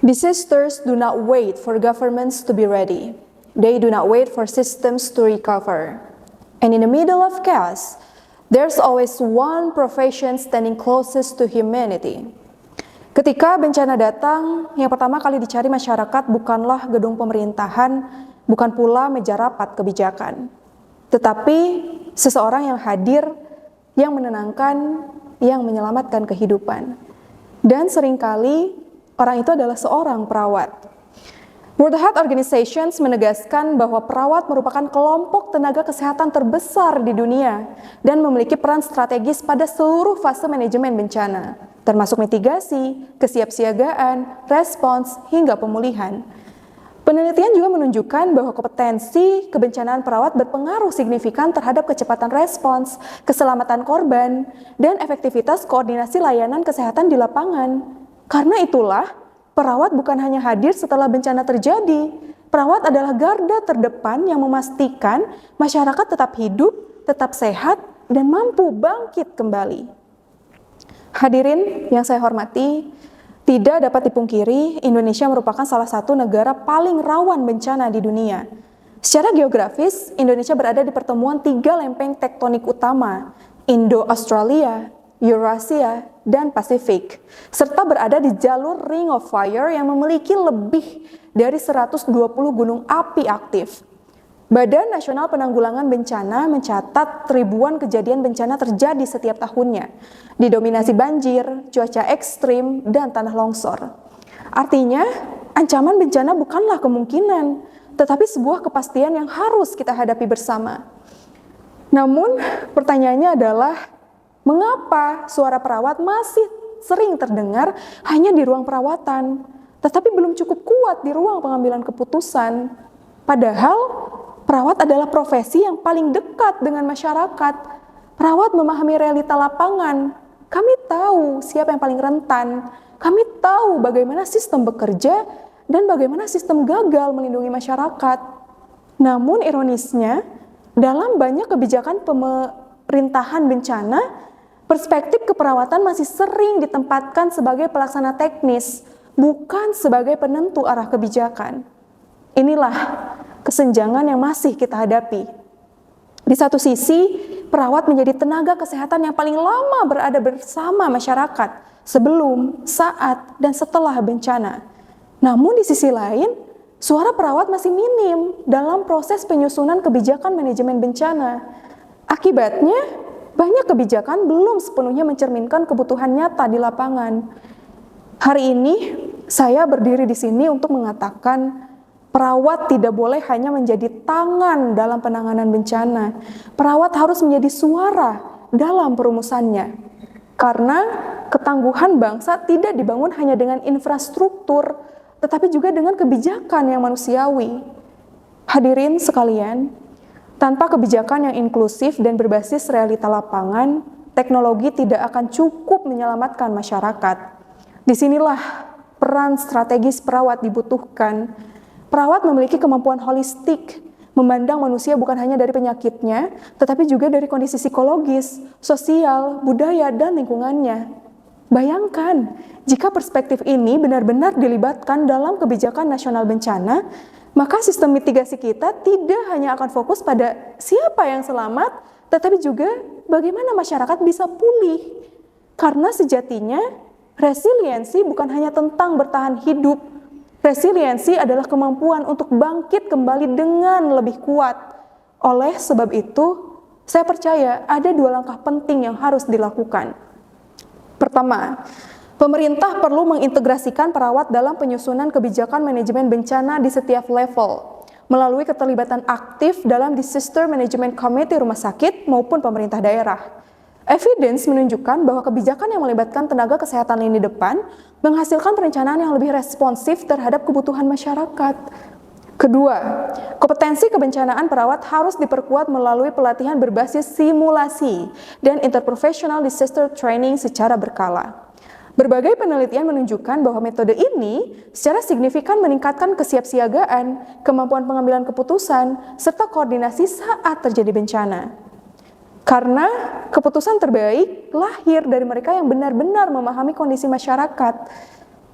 Disasters do not wait for governments to be ready. They do not wait for systems to recover. And in the middle of chaos, there's always one profession standing closest to humanity. Ketika bencana datang, yang pertama kali dicari masyarakat bukanlah gedung pemerintahan, bukan pula meja rapat kebijakan, tetapi seseorang yang hadir, yang menenangkan, yang menyelamatkan kehidupan. Dan seringkali orang itu adalah seorang perawat. World Health Organization menegaskan bahwa perawat merupakan kelompok tenaga kesehatan terbesar di dunia dan memiliki peran strategis pada seluruh fase manajemen bencana, termasuk mitigasi, kesiapsiagaan, respons, hingga pemulihan. Penelitian juga menunjukkan bahwa kompetensi kebencanaan perawat berpengaruh signifikan terhadap kecepatan respons, keselamatan korban, dan efektivitas koordinasi layanan kesehatan di lapangan. Karena itulah, perawat bukan hanya hadir setelah bencana terjadi. Perawat adalah garda terdepan yang memastikan masyarakat tetap hidup, tetap sehat, dan mampu bangkit kembali. Hadirin yang saya hormati, tidak dapat dipungkiri, Indonesia merupakan salah satu negara paling rawan bencana di dunia. Secara geografis, Indonesia berada di pertemuan 3 lempeng tektonik utama, Indo-Australia, Eurasia, dan Pasifik, serta berada di jalur Ring of Fire yang memiliki lebih dari 120 gunung api aktif. Badan Nasional Penanggulangan Bencana mencatat ribuan kejadian bencana terjadi setiap tahunnya, didominasi banjir, cuaca ekstrim, dan tanah longsor. Artinya, ancaman bencana bukanlah kemungkinan, tetapi sebuah kepastian yang harus kita hadapi bersama. Namun, pertanyaannya adalah, mengapa suara perawat masih sering terdengar hanya di ruang perawatan, tetapi belum cukup kuat di ruang pengambilan keputusan? Padahal, perawat adalah profesi yang paling dekat dengan masyarakat. Perawat memahami realita lapangan. Kami tahu siapa yang paling rentan. Kami tahu bagaimana sistem bekerja dan bagaimana sistem gagal melindungi masyarakat. Namun ironisnya, dalam banyak kebijakan pemerintahan bencana, perspektif keperawatan masih sering ditempatkan sebagai pelaksana teknis, bukan sebagai penentu arah kebijakan. Inilah kesenjangan yang masih kita hadapi. Di satu sisi, perawat menjadi tenaga kesehatan yang paling lama berada bersama masyarakat sebelum, saat, dan setelah bencana. Namun di sisi lain, suara perawat masih minim dalam proses penyusunan kebijakan manajemen bencana. Akibatnya, banyak kebijakan belum sepenuhnya mencerminkan kebutuhan nyata di lapangan. Hari ini, saya berdiri di sini untuk mengatakan perawat tidak boleh hanya menjadi tangan dalam penanganan bencana. Perawat harus menjadi suara dalam perumusannya. Karena ketangguhan bangsa tidak dibangun hanya dengan infrastruktur, tetapi juga dengan kebijakan yang manusiawi. Hadirin sekalian, tanpa kebijakan yang inklusif dan berbasis realita lapangan, teknologi tidak akan cukup menyelamatkan masyarakat. Disinilah peran strategis perawat dibutuhkan. Perawat memiliki kemampuan holistik, memandang manusia bukan hanya dari penyakitnya, tetapi juga dari kondisi psikologis, sosial, budaya, dan lingkungannya. Bayangkan, jika perspektif ini benar-benar dilibatkan dalam kebijakan nasional bencana, maka sistem mitigasi kita tidak hanya akan fokus pada siapa yang selamat, tetapi juga bagaimana masyarakat bisa pulih. Karena sejatinya, resiliensi bukan hanya tentang bertahan hidup. Resiliensi adalah kemampuan untuk bangkit kembali dengan lebih kuat. Oleh sebab itu, saya percaya ada 2 langkah penting yang harus dilakukan. Pertama, pemerintah perlu mengintegrasikan perawat dalam penyusunan kebijakan manajemen bencana di setiap level, melalui keterlibatan aktif dalam Disaster Management Committee rumah sakit maupun pemerintah daerah. Evidence menunjukkan bahwa kebijakan yang melibatkan tenaga kesehatan lini depan menghasilkan perencanaan yang lebih responsif terhadap kebutuhan masyarakat. Kedua, kompetensi kebencanaan perawat harus diperkuat melalui pelatihan berbasis simulasi dan interprofessional disaster training secara berkala. Berbagai penelitian menunjukkan bahwa metode ini secara signifikan meningkatkan kesiapsiagaan, kemampuan pengambilan keputusan, serta koordinasi saat terjadi bencana. Karena keputusan terbaik lahir dari mereka yang benar-benar memahami kondisi masyarakat.